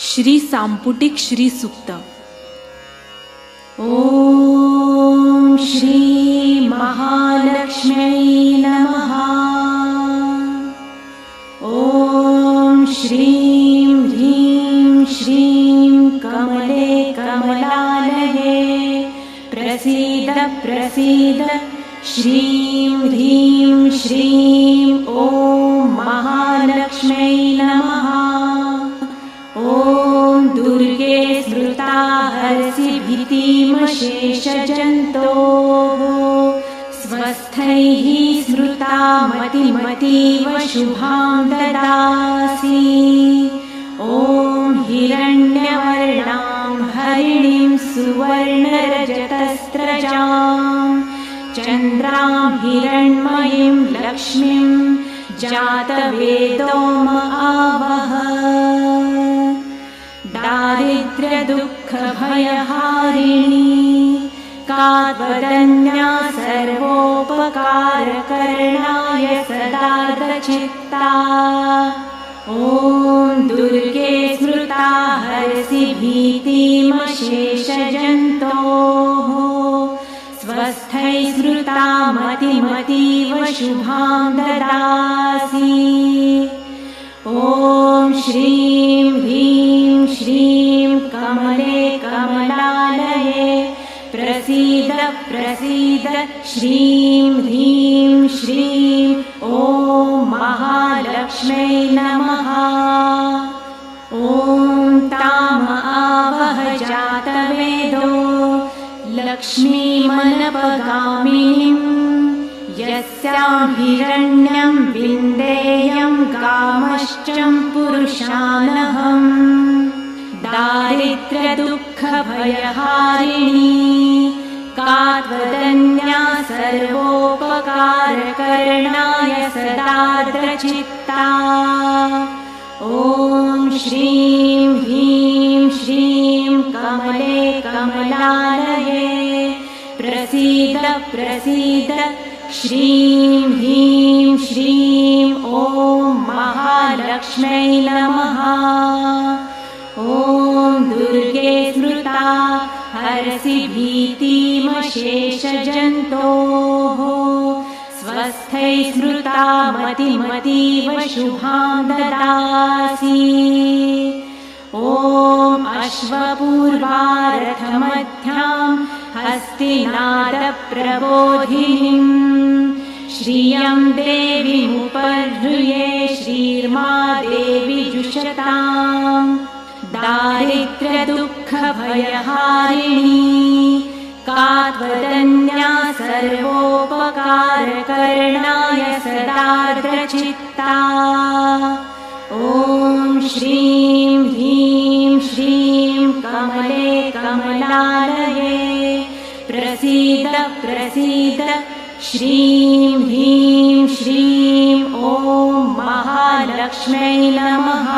श्री सांपुटिक श्री सूक्त। ॐ श्री महालक्ष्म्यै नमः। ॐ श्रीं ह्रीं श्रीं कमले कमलालये प्रसीद प्रसीद श्रीं ह्रीं श्रीं ॐ महालक्ष्म्यै नमः। ॐ दुर्गे स्मृता हरसि भीतिमशेषजन्तोः स्वस्थैः स्मृता मतिमतीव शुभां ददासि। ॐ हिरण्यवर्णां हरिणीं सुवर्णरजतस्रजां चन्द्रां हिरण्मयीं लक्ष्मीं जातवेदो महावः। दारिद्र्यदुःखभयहारिणी का त्वदन्या सर्वोपकारकरणाय सदार्द्रचित्ता। ॐ दुर्गे स्मृता हरसि भीतिमशेषजन्तोः स्वस्थै स्मृता मतिमतीव शुभां ददासि। ॐ श्रीं ह्रीं श्रीं कमले कमलालये प्रसीद प्रसीद श्रीं ह्रीं श्रीं ॐ महालक्ष्म्यै नमः। ॐ ताम आवह जातवेदो लक्ष्मीमनपगामिनीं यस्यां हिरण्यं विन्देयं कामश्चं पुरुषानहम्। दारिद्र्यदुःखभयहारिणी का त्वदन्या सर्वोपकारकरणाय सदार्द्रचित्ता। ॐ श्रीं ह्रीं श्रीं कमले कमलालये प्रसीद प्रसीद श्रीं ह्रीं श्रीं ॐ महालक्ष्म्यै नमः। ॐ दुर्गे स्मृता हरसि भीतिमशेषजन्तोः स्वस्थै स्मृता मतिमतीव शुभां ददासि। ॐ अश्वपूर्वारथमध्यां हस्तिनादप्रबोधिनीं श्रियं देवीमुपहृये श्रीर्मा देवी जुषताम्। दारिद्र्यदुःखभयहारिणी का त्वदन्या सर्वोपकारकरणाय सदार्द्रचित्ता। ॐ श्रीं ह्रीं श्रीं कमले कमलालये प्रसीद प्रसीद श्रीं ह्रीं श्रीं ॐ महालक्ष्म्यै नमः।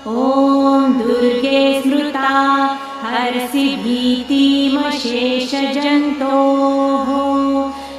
ॐ दुर्गे स्मृता हरसि भीतिमशेषजन्तोः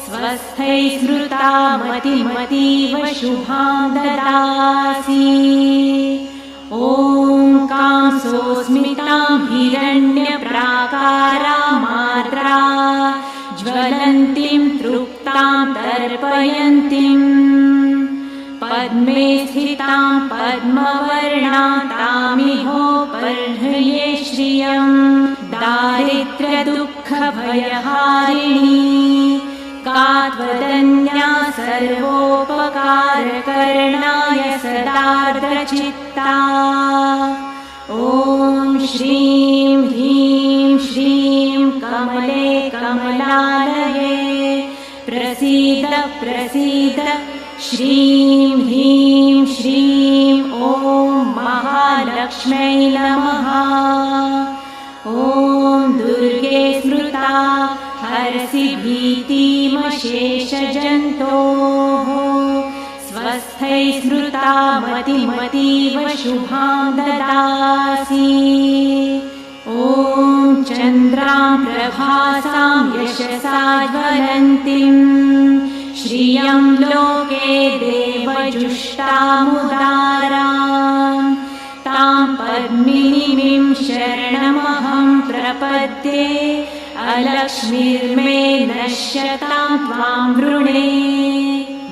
स्वस्थै स्मृता मतिमतीव शुभां ददासि। ॐ कांसोऽस्मितां हिरण्यप्राकारामार्द्रा ज्वलन्तीं तृप्तां तर्पयन्तीं पद्मे स्थितां पद्मवर्णां तामिहोपहृये श्रियं। दारिद्र्यदुःखभयहारिणी का त्वदन्या सर्वोपकारकरणाय सदार्द्रचित्ता। ॐ श्रीं ह्रीं श्रीं कमले कमलालये प्रसीद प्रसीद श्रीं ह्रीं श्रीं ॐ महालक्ष्म्यै नमः। ॐ दुर्गे स्मृता हरसि भीतिमशेषजन्तोः स्वस्थै स्मृता मतिमतीव शुभां ददासि। ॐ चन्द्रां प्रभासां यशसा ज्वलन्तीं श्रियं लोके देवजुष्टामुदारां तां पद्मिनीं शरणमहं प्रपद्ये अलक्ष्मीर्मे नश्यतां त्वां वृणे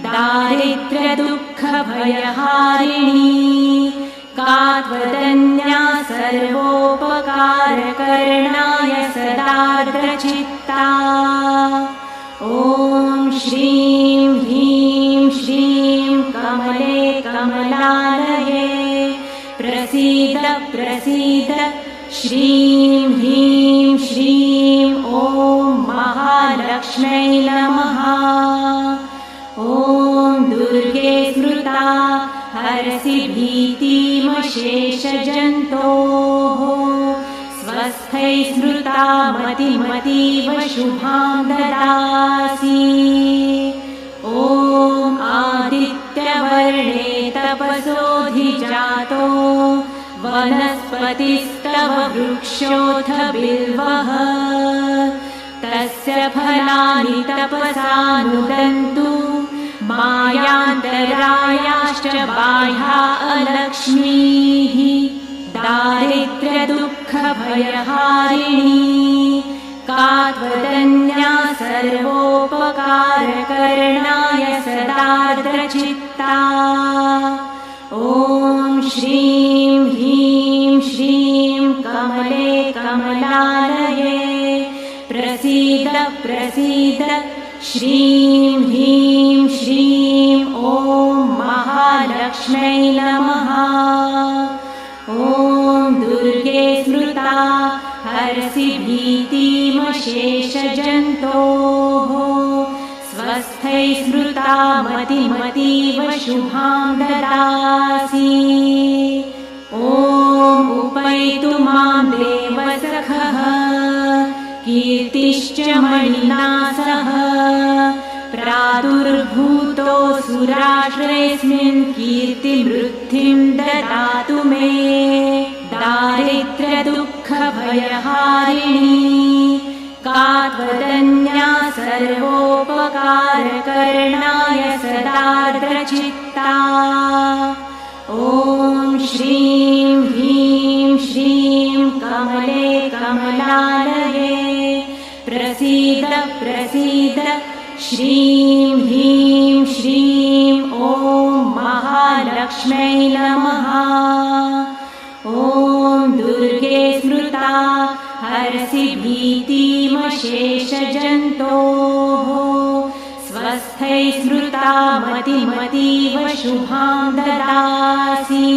दारिद्र्यदुःखभयहारिणी का त्वदन्या सर्वोपकारकरणाय सदार्द्रचित्ता ॐ श्रीं ह्रीं श्रीं कमले कमलालये प्रसीद प्रसीद श्रीं ह्रीं श्रीं ॐ महालक्ष्म्यै नमः ॐ दुर्गे स्मृता हरसि भीतिमशेषजन्तोः स्वस्थै स्मृता मतिमतीव शुभां ददासि ॐ आदित्यवर्णे तपसोऽधिजातो वनस्पतिस्तव वृक्षोऽथ बिल्वः तस्य फलानि तपसा नुदन्तु मायान्तरायाश्च बाह्या अलक्ष्मीः दारिद्र्यदुःखभयहारिणी का त्वदन्या सर्वोपकारकरणाय सदार्द्रचित्ता ॐ श्रीं ह्रीं श्रीं कमले कमलालये प्रसीद प्रसीद श्रीं ह्रीं श्रीं ॐ महालक्ष्म्यै नमः ॐ दुर्गे स्मृता हरसि भीतिमशेषजन्तोः स्वस्थै स्मृता मतिमतीव शुभां ददासि ॐ उपैतु मां देवसखः कीर्तिश्च मणिना सह प्रादुर्भूतोऽसुराश्रेऽस्मिन् कीर्तिवृद्धिं ददातु मे दारिद्र्यदुःखभयहारिणी का त्वदन्या सर्वोपकारकरणाय सदार्द्रचित्ता ॐ श्रीं ह्रीं श्रीं कमले कमलालये प्रसीद प्रसीद श्रीं ह्रीं श्रीं ॐ महालक्ष्म्यै नमः ॐ दुर्गे स्मृता हरसि भीतिमशेषजन्तोः स्वस्थै स्मृता मतिमतीव शुभां ददासि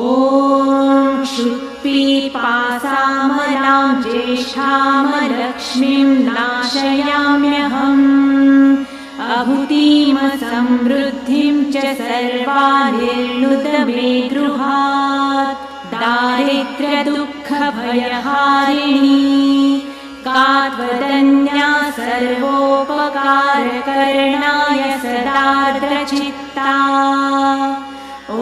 ॐ क्षुत्पिपासामलां ज्येष्ठामलक्ष्मीं नाशयाम्यहम् अभूतिं समृद्धिं च सर्वानिर्णुत मे गृहात् दारिद्र्यदुःखभयहारिणी का त्वदन्या सर्वोपकारकरणाय सदार्द्रचित्ता ॐ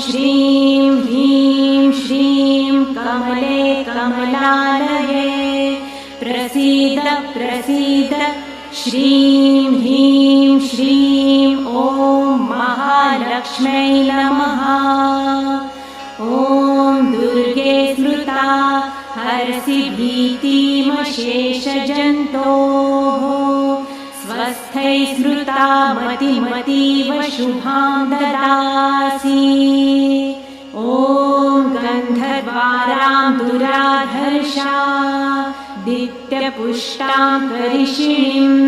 श्रीं ह्रीं श्रीं कमले कमलालये प्रसीद प्रसीद श्रीं ह्रीं श्रीं ॐ महालक्ष्म्यै नमः ॐ दुर्गे स्मृता हरसि भीतिमशेषजन्तोः स्वस्थै स्मृता मतिमतीव शुभां ददासि ॐ गन्धद्वारां दुराधर्षा दित्यपुष्टां करिषिणीम्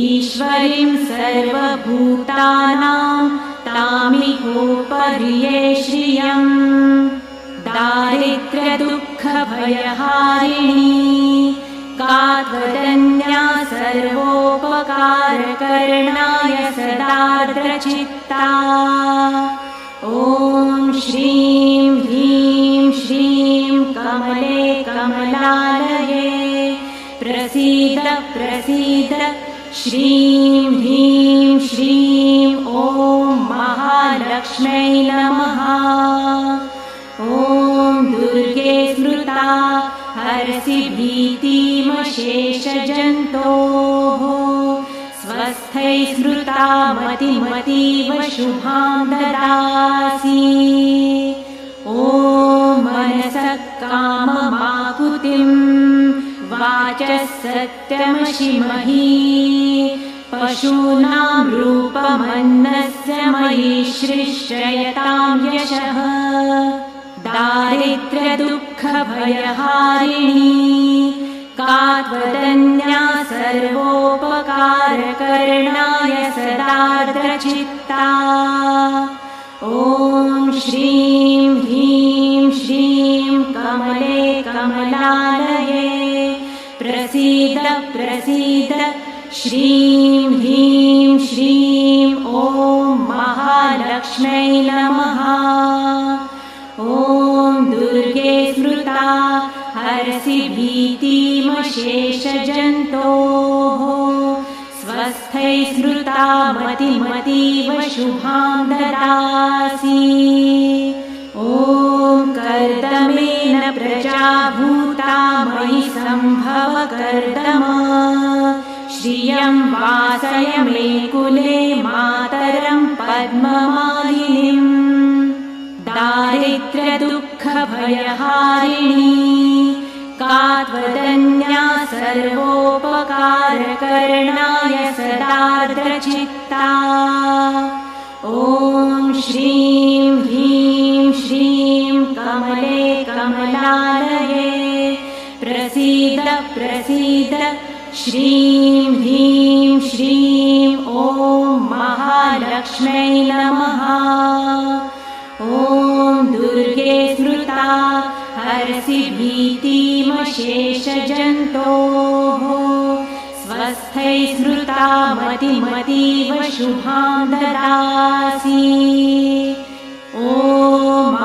ईश्वरीं सर्वभूतानां तामिहोपर्ये श्रियम् दारिद्र्यदुःखभयहारिणी का त्वदन्या सर्वोपकारकरणाय सदार्द्रचित्ता ॐ श्रीं ह्रीं श्रीं कमले कमलालये प्रसीद प्रसीद श्रीं ह्रीं श्रीं ॐ महालक्ष्म्यै नमः ॐ दुर्गे स्मृता हरसि भीतिमशेषजन्तोः स्वस्थै स्मृता मतिमतीव शुभां ददासि सत्यमशिमहि पशूनां रूपमन्नस्य मयि सृष्टयतां यशः दारिद्र्यदुःखभयहारिणी का त्वदन्या सर्वोपकारकरणाय सदार्द्रचित्ता ॐ श्रीं ह्रीं श्रीं कमले कमलालये प्रसीद प्रसीद श्रीं ह्रीं श्रीं ॐ महालक्ष्म्यै नमः ॐ दुर्गे स्मृता हरसि भीतिमशेषजन्तोः स्वस्थै स्मृता मतिमतीव शुभां ददासि ॐ कर्दमेन प्रजा भूता मयि सम्भव कर्दम श्रियं वासय मे कुले मातरं पद्ममालिनीम् दारिद्र्यदुःखभयहारिणी का त्वदन्या सर्वोपकारकरणाय सदार्द्रचित्ता ॐ श्रीं ह्रीं श्रीं कमले कमलालये प्रसीद प्रसीद श्रीं ह्रीं श्रीं ॐ महालक्ष्म्यै नमः ॐ दुर्गे स्मृता हरसि भीतिमशेषजन्तोः स्वस्थै स्मृता मतिमतीव शुभां ददासि ॐ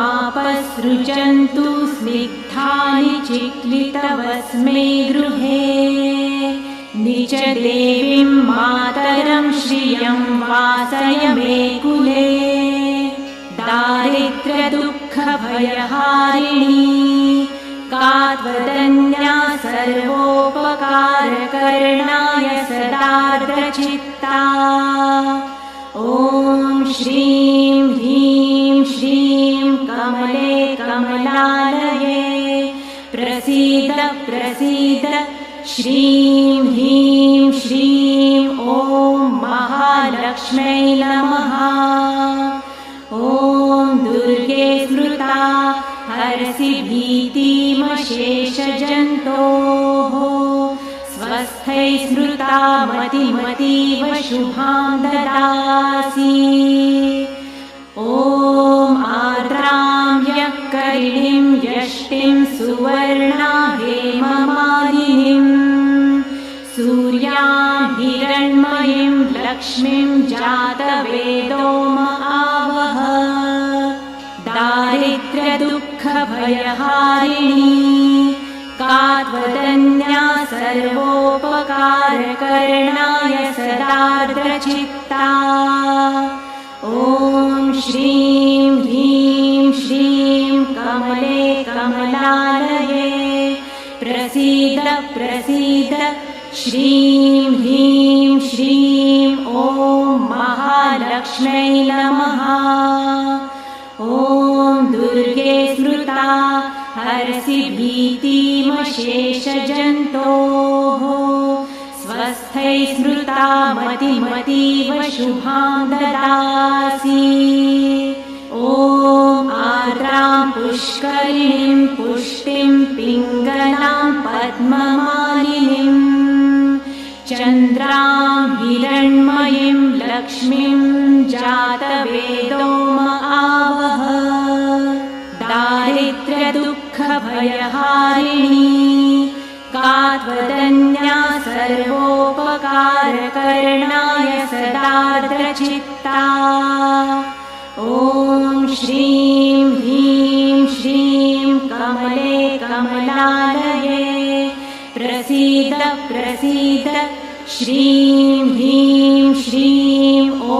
आपसृजन्तु स्निग्धानि चिक्लितवस्मे गृहे निजदेवीं मातरं श्रियं वासय मे कुले दारिद्र्यदुःखभयहारिणी का त्वदन्या सर्वोपकारकरणाय सदार्द्रचित्ता ॐ श्रीं ह्रीं श्रीं कमले कमलालये प्रसीद प्रसीद श्रीं ह्रीं श्रीं ॐ महालक्ष्म्यै नमः ॐ दुर्गे स्मृता हरसि भीतिमशेषजन्तोः स्वस्थै स्मृता मतिमतीव शुभां ददासि ॐ आर्द्रां यःकरिणीं यष्टिं सुवर्णा हेममालिनीं सूर्यां हिरण्मयीं लक्ष्मीं जातवेदो आवह दारिद्र्यदुःखभयहारिणी का त्वदन्या सर्वोपकारकरणाय सदार्द्रचित्ता ॐ श्रीं ह्रीं श्रीं कमले कमलालये प्रसीद प्रसीद श्रीं ह्रीं श्रीं ॐ महालक्ष्म्यै नमः ॐ दुर्गे स्मृता हरसि भीतिमशेषजन्तोः स्वस्थै स्मृता मतिमतीव शुभां ददासि ॐ आर्द्रां पुष्करिणीं पुष्टिं पिङ्गलां पद्ममालिनीं चन्द्रां हिरण्मयीं लक्ष्मीं जातवेदो आवह दारिद्र्यदुःखभयहारिणी का त्वदन्या सर्वोपकारकरणाय सदार्द्रचित्ता ॐ श्रीं ह्रीं श्रीं कमले कमलालये प्रसीद प्रसीद श्रीं ह्रीं श्रीं ॐ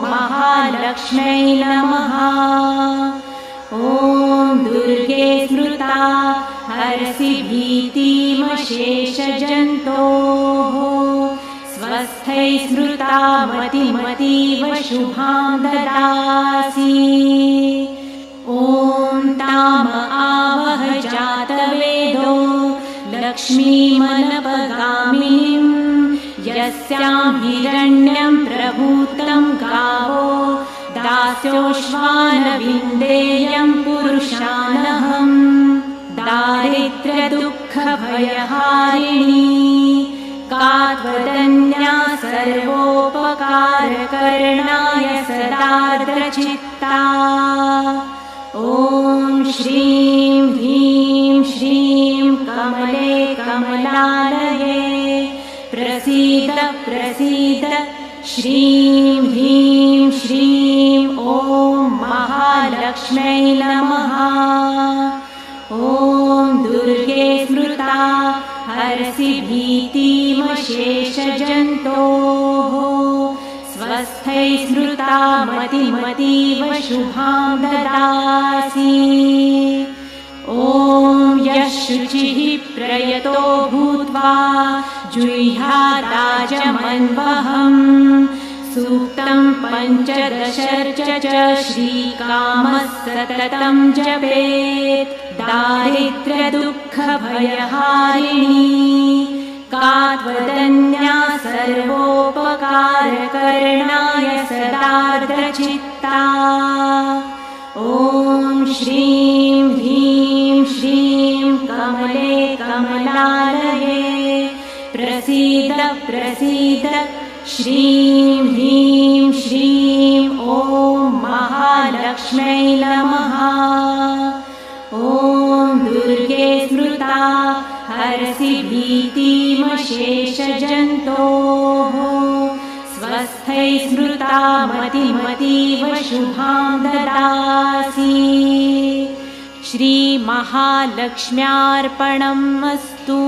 महालक्ष्म्यै नमः ॐ दुर्गे स्मृता हरसि भीतिमशेषजन्तोः स्वस्थै स्मृता मतिमतीव शुभां ददासि ॐ ताम आवह जातवेदो लक्ष्मीमनपगा गामिनीं यस्यां हिरण्यं प्रभूतं गावो दास्योश्वानविन्देयं पुरुषानहं दारिद्र्यदुःखभयहारिणी का त्वदन्या सर्वोपकारकरणाय सदार्द्रचित्ता ॐ श्रीं ह्रीं श्रीं कमले कमलालये प्रसीद प्रसीद श्रीं ह्रीं श्रीं ॐ महालक्ष्म्यै नमः ॐ दुर्गे स्मृता हरसि भीतिमशेषजन्तोः स्वस्थै स्मृता मतिमतीव शुभां ददासि ॐ यः शुचिः प्रयतो भूत्वा जुह्यादाजमन्वहम् सूक्तं पञ्चदशर्च च श्रीकामः सततं जपेत् दारिद्र्यदुःखभयहारिणी का त्वदन्या सर्वोपकारकरणाय सदार्द्रचित्ता ॐ श्रीं ह्रीं श्रीं कमले कमलालये प्रसीद प्रसीद श्रीं ह्रीं श्रीं ॐ महालक्ष्म्यै नमः ॐ दुर्गे स्मृता हरसि भीतिमशेषजन्तोः स्वस्थै स्मृता मतिमतीव शुभां ददासि श्रीमहालक्ष्म्यार्पणम् अस्तु।